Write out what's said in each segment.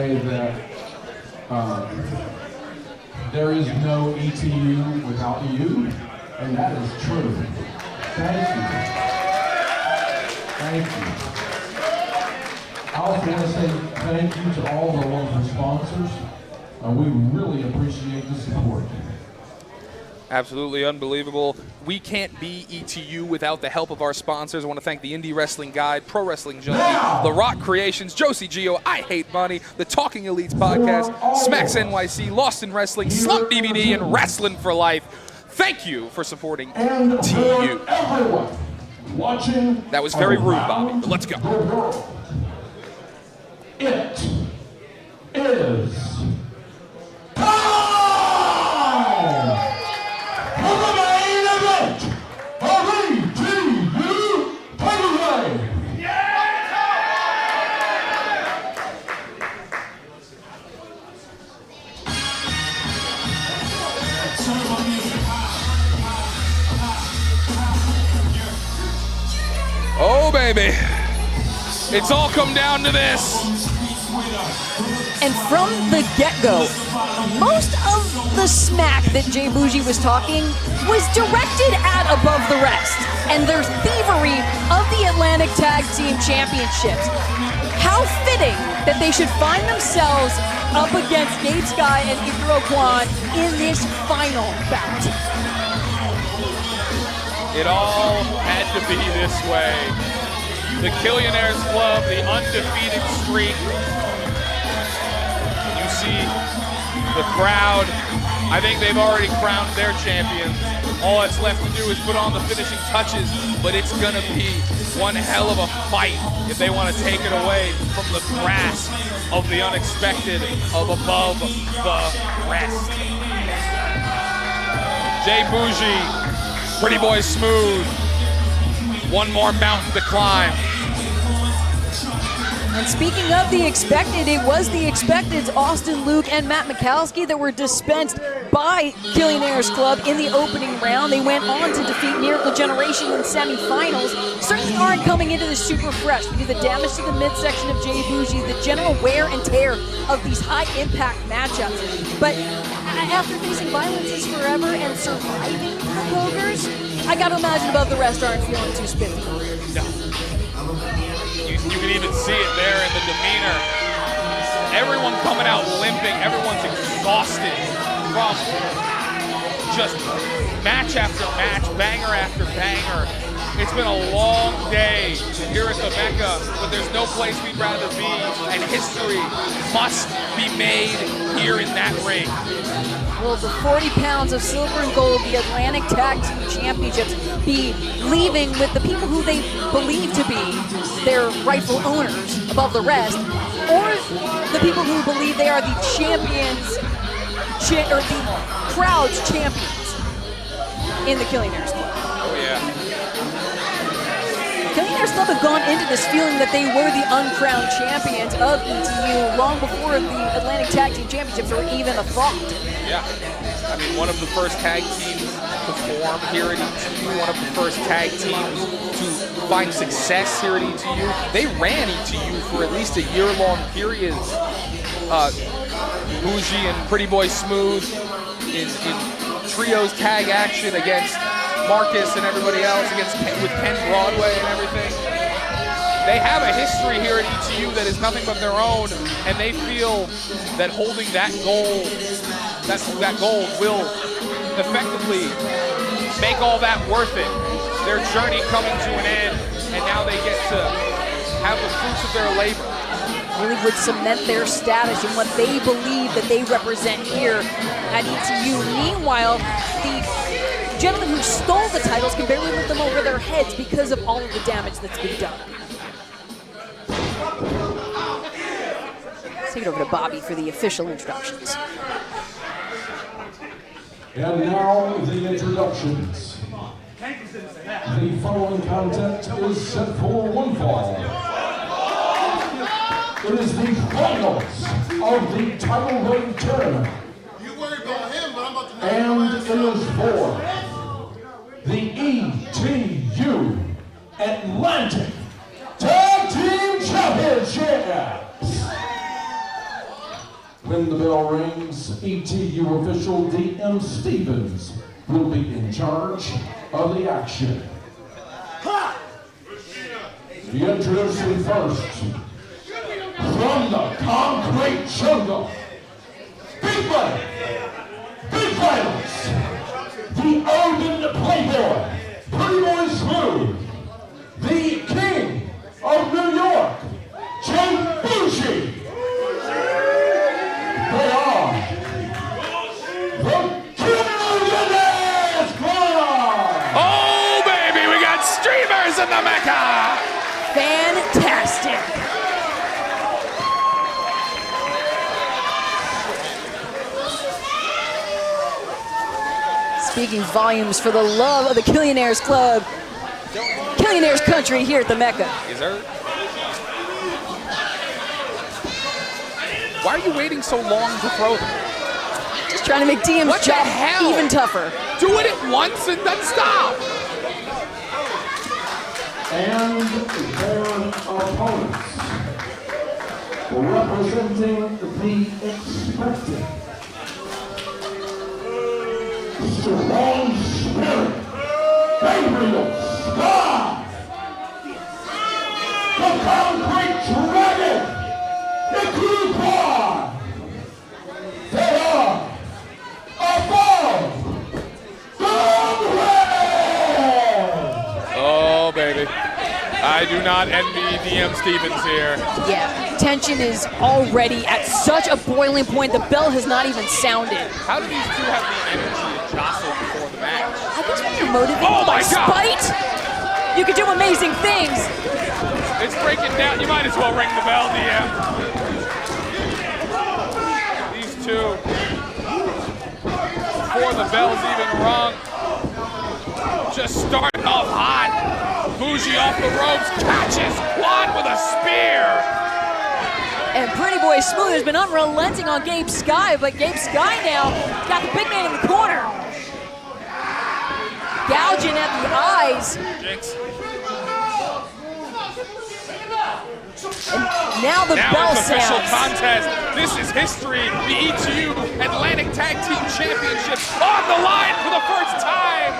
That there is no ETU without you, and that is true. Thank you. Thank you. I also want to say thank you to all of our wonderful sponsors. We really appreciate the support. Absolutely unbelievable. We can't be ETU without the help of our sponsors. I want to thank the Indie Wrestling Guide, Pro Wrestling Junkie, The Rock Creations, Josie Gio, I Hate Money, The Talking Elites Podcast, Smacks NYC, Lost in Wrestling, Slump DVD, and Wrestling for Life. Thank you for supporting TU. Everyone watching. That was very rude, Bobby, but let's go. It is time! Oh, baby. It's all come down to this. And from the get-go, most of the smack that Jay Bougie was talking was directed at Above the Rest and their thievery of the Atlantic Tag Team Championships. How fitting that they should find themselves up against Gabe Sky and Ikaro Kwan in this final bout. It all had to be this way. The Killionaires Club, the undefeated streak. You see the crowd. I think they've already crowned their champions. All that's left to do is put on the finishing touches, but it's gonna be one hell of a fight if they want to take it away from the grasp of the unexpected of Above the Rest. Jay Bougie, Pretty Boy Smooth, one more mountain to climb. And speaking of the expected, it was the expecteds, Austin Luke and Matt Mikalski, that were dispensed by Killionaires Club in the opening round. They went on to defeat Miracle Generation in semifinals. Certainly aren't coming into this super fresh because the damage to the midsection of Jay Bougie, the general wear and tear of these high-impact matchups. But after facing Violences Forever and surviving the Pokers, I gotta imagine Above the Rest aren't feeling too spiffy. No. You can even see it there in the demeanor. Everyone coming out limping. Everyone's exhausted from just match after match, banger after banger. It's been a long day here at the Mecca, but there's no place we'd rather be, and history must be made here in that ring. Will the 40 pounds of silver and gold, the Atlantic Tag Team Championships, be leaving with the people who they believe to be their rightful owners above the rest, or the people who believe they are the champions, or the crowd's champions in the Killionaires Club? Oh, yeah. Killionaires Club have gone into this feeling that they were the uncrowned champions of ETU long before the Atlantic Tag Team Championships were even a thought. Yeah. I mean, one of the first tag teams to form here at ETU, one of the first tag teams to find success here at ETU. They ran ETU for at least a year-long period. Bougie and Pretty Boy Smooth in trios tag action against Marcus and everybody else, with Ken Broadway and everything. They have a history here at ETU that is nothing but their own, and they feel that holding that gold, that gold will effectively make all that worth it. Their journey coming to an end, and now they get to have the fruits of their labor. Really would cement their status in what they believe that they represent here at ETU. Meanwhile, the gentlemen who stole the titles can barely lift them over their heads because of all of the damage that's been done. Let's take it over to Bobby for the official introductions. And now the introductions. The following contest is set for one fall. It is the finals of the title reign tournament. You worry about him, but I'm about to. And it is for the ETU Atlantic Tag Team Championships. When the bell rings, ETU official DM Stevens will be in charge of the action. Introducing first, from the concrete jungle, Big Buddy, Big Violence, the urban playboy, Pretty Boy Smooth, the king of New York, Jay Bougie. They are the Killionaires Club! Oh, baby, we got streamers in the Mecca! Fantastic. Speaking volumes for the love of the Killionaires Club. Killionaires country here at the Mecca. Is there? Why are you waiting so long to throw them? Just trying to make DM's What the job hell? even tougher. Do it at once and then stop! And their opponents, representing the expected strong spirit, Gabriel Scott, the concrete dragon, the crew pod. They are above the red. Oh, baby. I do not envy DM Stevens here. Yeah, tension is already at such a boiling point. The bell has not even sounded. How do these two have the energy to jostle before the match? I guess when you're motivated Oh by my God! spite, you can do amazing things. It's breaking down. You might as well ring the bell, DM. These two, before the bell's even rung, just starting off hot. Bougie off the ropes, catches Quan with a spear. And Pretty Boy Smooth has been unrelenting on Gabe Sky, but Gabe Sky now got the big man in the corner. Gouging at the eyes. Jinx. And now the bell it's official sounds. contest. This is history. The ETU Atlantic Tag Team Championship on the line for the first time.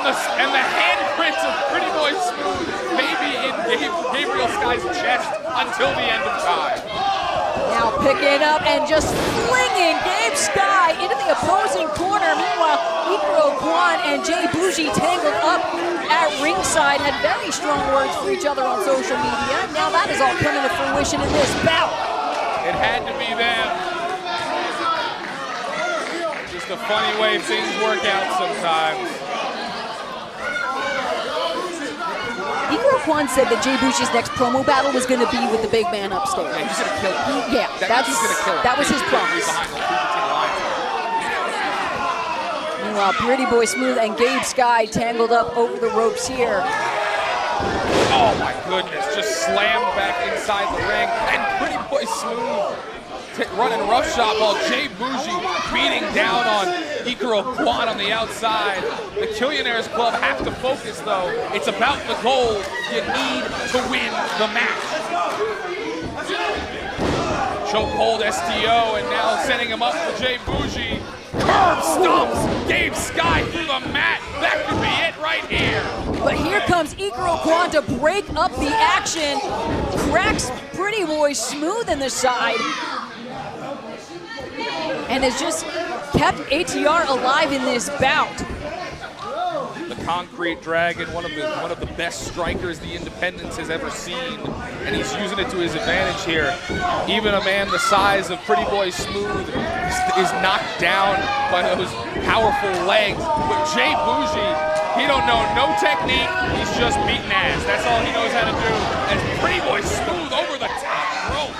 And the handprint of Pretty Boy Smooth may be in Gabriel Sky's chest until the end of time. Now picking up and just flinging Gabe Sky into the opposing corner. Meanwhile, Ikaro Quan and Jay Bougie tangled up at ringside, had very strong words for each other on social media. Now that is all coming to fruition in this bout. It had to be them. Just a funny way things work out sometimes. Ikaro Quan said that Jay Bougie's next promo battle was going to be with the big man upstairs. Yeah, he's gonna kill him. Yeah, He's gonna kill him. that was his promise. Meanwhile, Pretty Boy Smooth and Gabe Sky tangled up over the ropes here. Oh my goodness, just slammed back inside the ring. And Pretty Boy Smooth running roughshod while Jay Bougie beating down on Ikaro Quan on the outside. The Killionaires Club have to focus though. It's about the gold. You need to win the match. Chokehold STO and now setting him up for Jay Bougie. Curb stomps Gabe Sky through the mat. That could be it right here. But here comes Ikaro Quan to break up the action. Cracks Pretty Boy Smooth in the side. And has just kept ATR alive in this bout. The Concrete Dragon, one of the best strikers the Independence has ever seen, and he's using it to his advantage here. Even a man the size of Pretty Boy Smooth is knocked down by those powerful legs. But Jay Bougie, he don't know no technique. He's just beating ass. That's all he knows how to do. As Pretty Boy Smooth over the top rope.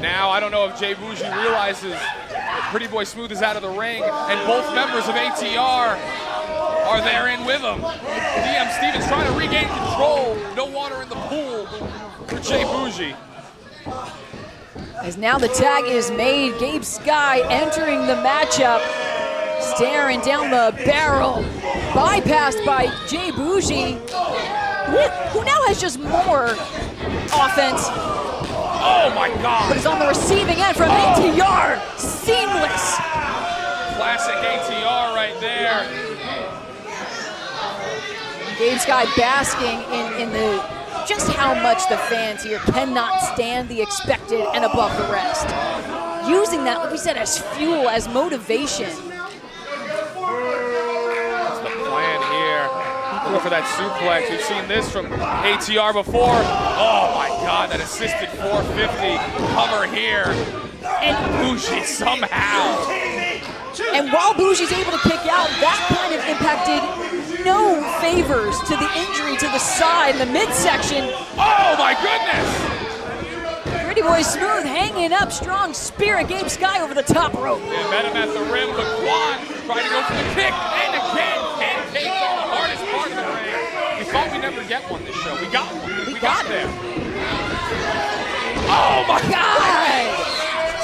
Now, I don't know if Jay Bougie realizes that Pretty Boy Smooth is out of the ring and both members of ATR are there in with him. DM Stevens trying to regain control. No water in the pool for Jay Bougie. As now the tag is made, Gabe Sky entering the matchup, staring down the barrel, bypassed by Jay Bougie, who now has just more offense. Oh my God! But it's on the receiving end from ATR. Seamless. Classic ATR right there. Gabe Sky basking in the just how much the fans here cannot stand the expected and above the rest. Using that, like we said, as fuel, as motivation. That's the plan here. Looking for that suplex. We've seen this from ATR before. Oh my God, that assisted 450 cover here. And Bushi somehow. And while Bougie's able to kick out, that kind of impacted no favors to the injury to the side, the midsection. Oh my goodness! Pretty Boy Smooth hanging up strong. Spear Gabe Sky over the top rope. They met him at the rim, but Quan trying to go for the kick, and again, pancakes on the hardest part of the ring. We thought we'd never get one this show. We got one. We got there. Oh my God!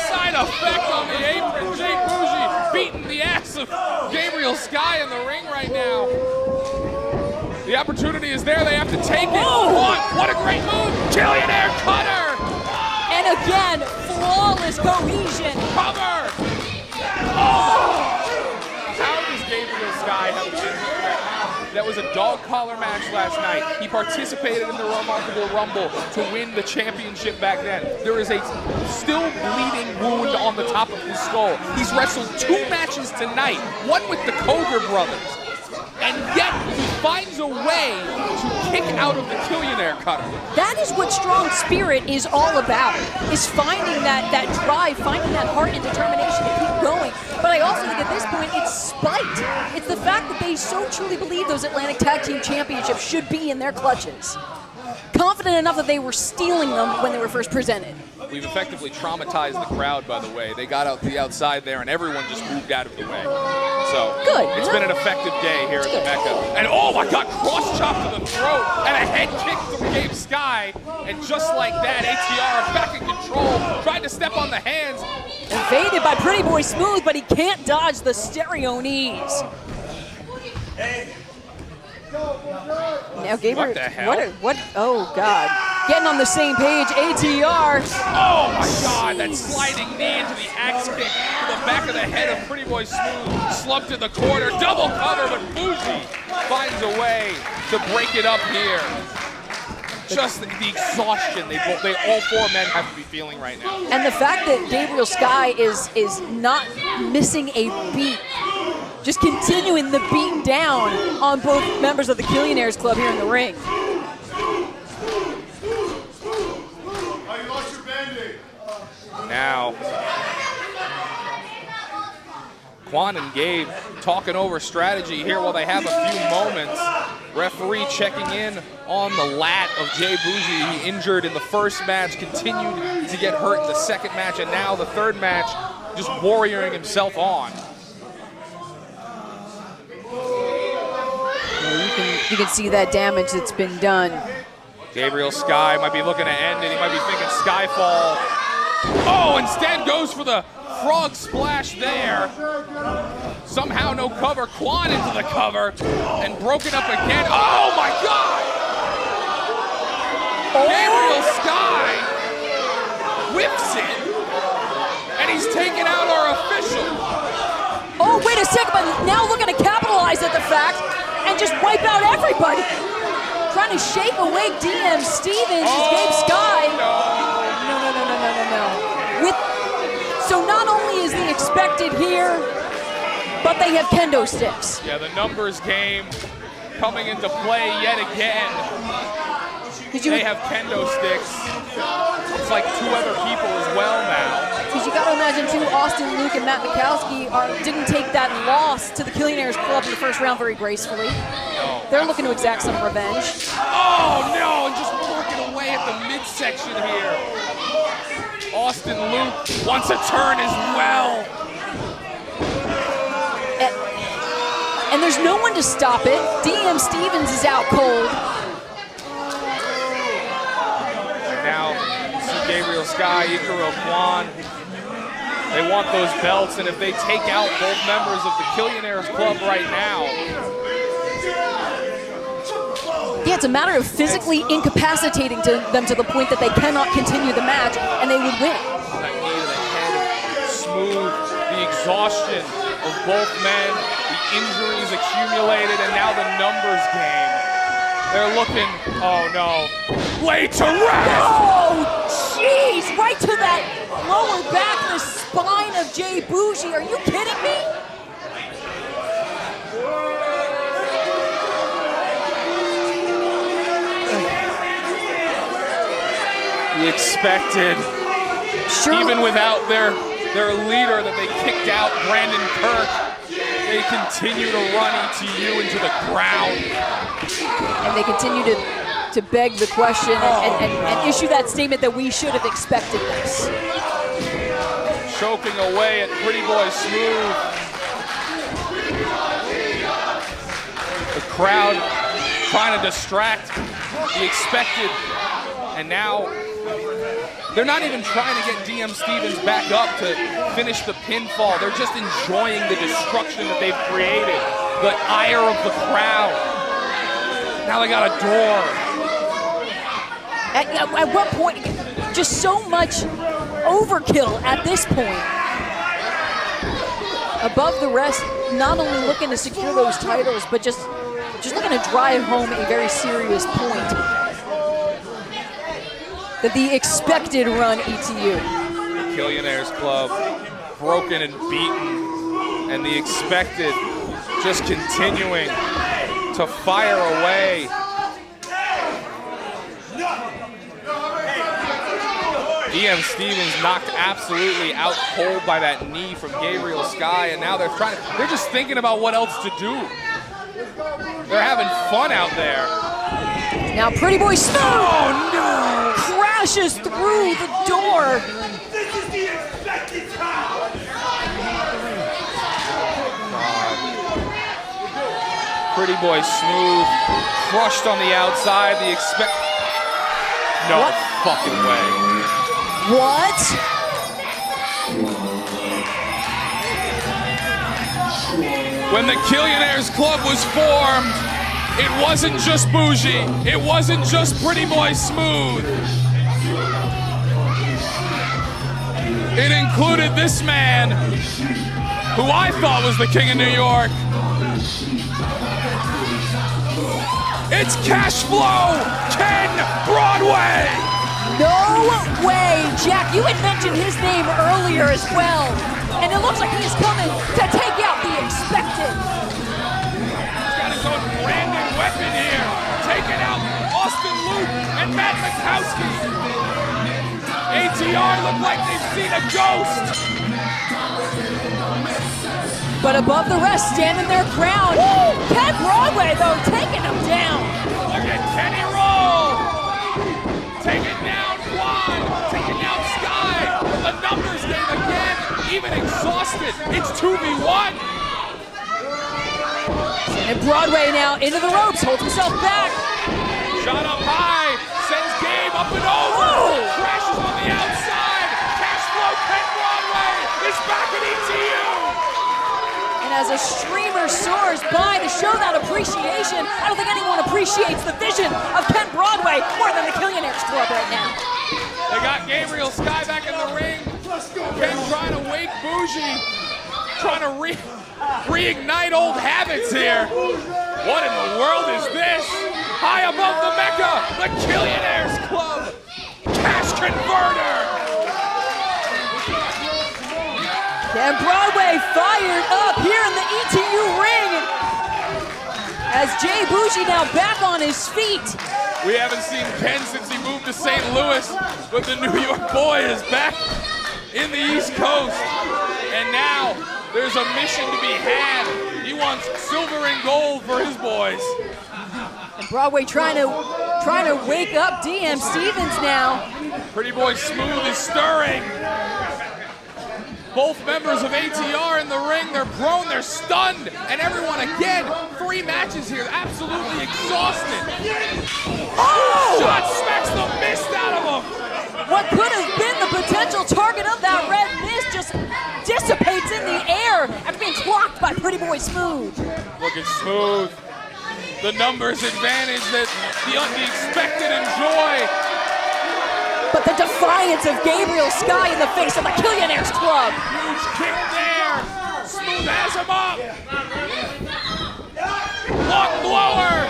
Side effect on the apron. Jay Bougie beating the ass of Gabriel Sky in the ring right now. The opportunity is there. They have to take it. What a great move. Killionaire cutter. And again, flawless cohesion. Cover. Oh. How does Gabriel Sky have been here? That was a dog collar match last night. He participated in the Remarkable Rumble to win the championship back then. There is a still bleeding wound on the top of his skull. He's wrestled 2 matches tonight, one with the Koger brothers. And yet he finds a way to kick out of the Killionaire cutter. That is what strong spirit is all about, is finding that drive, finding that heart and determination to keep going. But I also think at this point, it's spite. It's the fact that they so truly believe those Atlantic Tag Team Championships should be in their clutches. Confident enough that they were stealing them when they were first presented. We've effectively traumatized the crowd, by the way. They got out the outside there, and everyone just moved out of the way. So good. It's been an effective day here at the Mecca. And oh my God, cross chop to the throat, and a head kick from Gabe Sky. And just like that, ATR back in control, tried to step on the hands. Evaded by Pretty Boy Smooth, but he can't dodge the stereo knees. Now Gabriel, what the hell? What? Oh God! Getting on the same page, ATR. Oh my God! That sliding knee into the axe kick to the back of the head of Pretty Boy Smooth. Slumped in the corner, double cover, but Bougie finds a way to break it up here. Just the exhaustion they all 4 men have to be feeling right now. And the fact that Gabriel Sky is not missing a beat. Just continuing the beat down on both members of the Killionaires Club here in the ring. Now, Quan and Gabe talking over strategy here while they have a few moments. Referee checking in on the lat of Jay Bougie. He injured in the first match, continued to get hurt in the second match, and now the third match, just warrioring himself on. You can see that damage that's been done. Gabriel Sky might be looking to end it. He might be thinking Skyfall. Oh, instead goes for the frog splash there. Somehow no cover. Quan into the cover and broken up again. Oh my God! Gabriel Sky whips it, and he's taken out our official. Oh, wait a second, but now looking to capitalize at the fact and just wipe out everybody. Trying to shake away DM Stevens as Gabe Sky. No. So not only is the expected here, but they have kendo sticks. Yeah, the numbers game coming into play yet again. They have kendo sticks. It's like 2 other people as well now. Because you got to imagine too, Austin Luke and Matt Mikowski didn't take that loss to the Killionaires Club in the first round very gracefully. No, they're looking to exact some revenge. Oh no, and just working away at the midsection here. Austin Luke wants a turn as well. And there's no one to stop it. DM Stevens is out cold. Now, see Gabriel Sky, Ikaro Quan. They want those belts, and if they take out both members of the Killionaires Club right now. Yeah, it's a matter of physically incapacitating them to the point that they cannot continue the match, and they would win. That knee to the head, Smooth, the exhaustion of both men, the injuries accumulated, and now the numbers game. They're looking, oh no, laid to rest! Oh, jeez, right to that lower back, the spine of Jay Bougie. Are you kidding me? The expected, Sure. even without their leader that they kicked out, Brandon Kirk, they continue to run ETU into the ground. And they continue to beg the question and issue that statement that we should have expected this. Choking away at Pretty Boy Smooth. The crowd trying to distract the expected, and now they're not even trying to get DM Stevens back up to finish the pinfall. They're just enjoying the destruction that they've created. The ire of the crowd. Now they got a door. At what point? Just so much overkill at this point. Above the rest, not only looking to secure those titles, but just looking to drive home a very serious point. That the expected run ETU. The Killionaires Club broken and beaten, and the expected just continuing to fire away. DM Stevens knocked absolutely out cold by that knee from Gabriel Sky, and now they're just thinking about what else to do. They're having fun out there. Now Pretty Boy Smooth crashes through the door. This is the expected time. Pretty Boy Smooth crushed on the outside. No What? fucking way. What? When the Killionaires Club was formed, it wasn't just Bougie, it wasn't just Pretty Boy Smooth. It included this man, who I thought was the king of New York. It's Cash Flow Ken Broadway! No way, Jack. You had mentioned his name earlier as well. And it looks like he's coming to take out the expected. He's got his own branded weapon here, taking out Austin Luke and Matt Makowski. ATR look like they've seen a ghost. But above the rest, standing their ground. Ken Broadway, though, taking him down. Look at Kenny roll. Taking down Juan, taking down Sky. The numbers game again, even exhausted. It's 2v1. And Broadway now into the ropes, holds himself back. Shot up high, sends Gabe up and over. Crashes on the outside. Cash Flow Ken Broadway is back at ETU. And as a streamer soars by to show that appreciation, I don't think anyone appreciates the vision of Ken Broadway more than the Killionaires Club right now. They got Gabriel Sky back in the ring. Ken trying to wake Bougie, trying to reignite old habits here. What in the world is this? High above the Mecca, the Killionaires Club. Cash Converter. Ken Broadway fired up here in the ETU ring. As Jay Bougie now back on his feet. We haven't seen Ken since he moved to St. Louis, but the New York boy is back in the East Coast. And now there's a mission to be had. He wants silver and gold for his boys. And Broadway trying to wake up DM Stevens now. Pretty Boy Smooth is stirring. Both members of ATR in the ring, they're prone, they're stunned, and everyone again, 3 matches here, absolutely exhausted. Oh! Shot smacks the mist out of him. What could have been the potential target of that red mist just dissipates in the air after being clocked by Pretty Boy Smooth. Looking smooth. the numbers advantage that the unexpected enjoy. But the defiance of Gabriel Sky in the face of the Killionaires Club. Huge kick there. Smooth has him up. Long blower.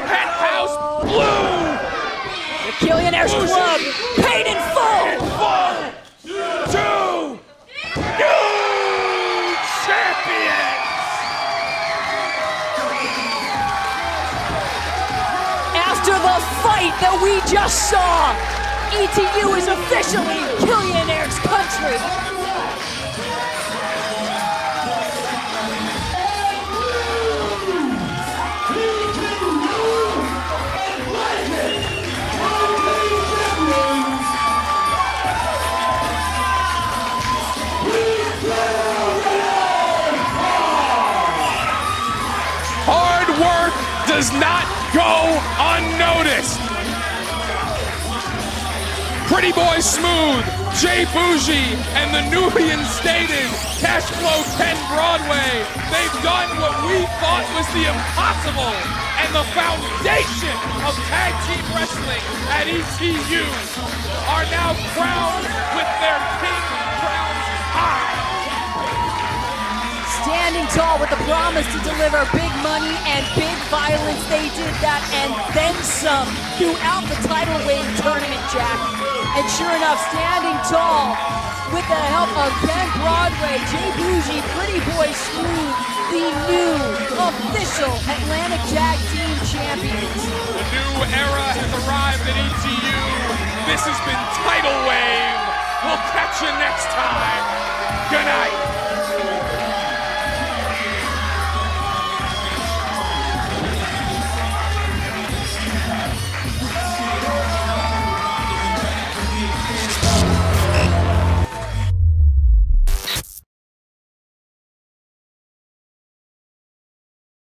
Penthouse blue. The Killionaires Club paid in full. Two new champions. After the fight that we just saw, ETU is officially Killionaires country. Hard work does not go unnoticed. Pretty Boy Smooth, Jay Bougie, and the newly instated Cash Flow 10 Broadway. They've done what we thought was the impossible, and the foundation of tag team wrestling at ETU are now crowned with their king crowns high. Standing tall with the promise to deliver big money and big violence, they did that and then some throughout the Tidal Wave tournament, Jack. And sure enough, standing tall with the help of Ken Broadway, Jay Bougie, Pretty Boy Smooth, the new official Atlantic Tag Team Champions. The new era has arrived at ETU. This has been Tidal Wave. We'll catch you next time. Good night.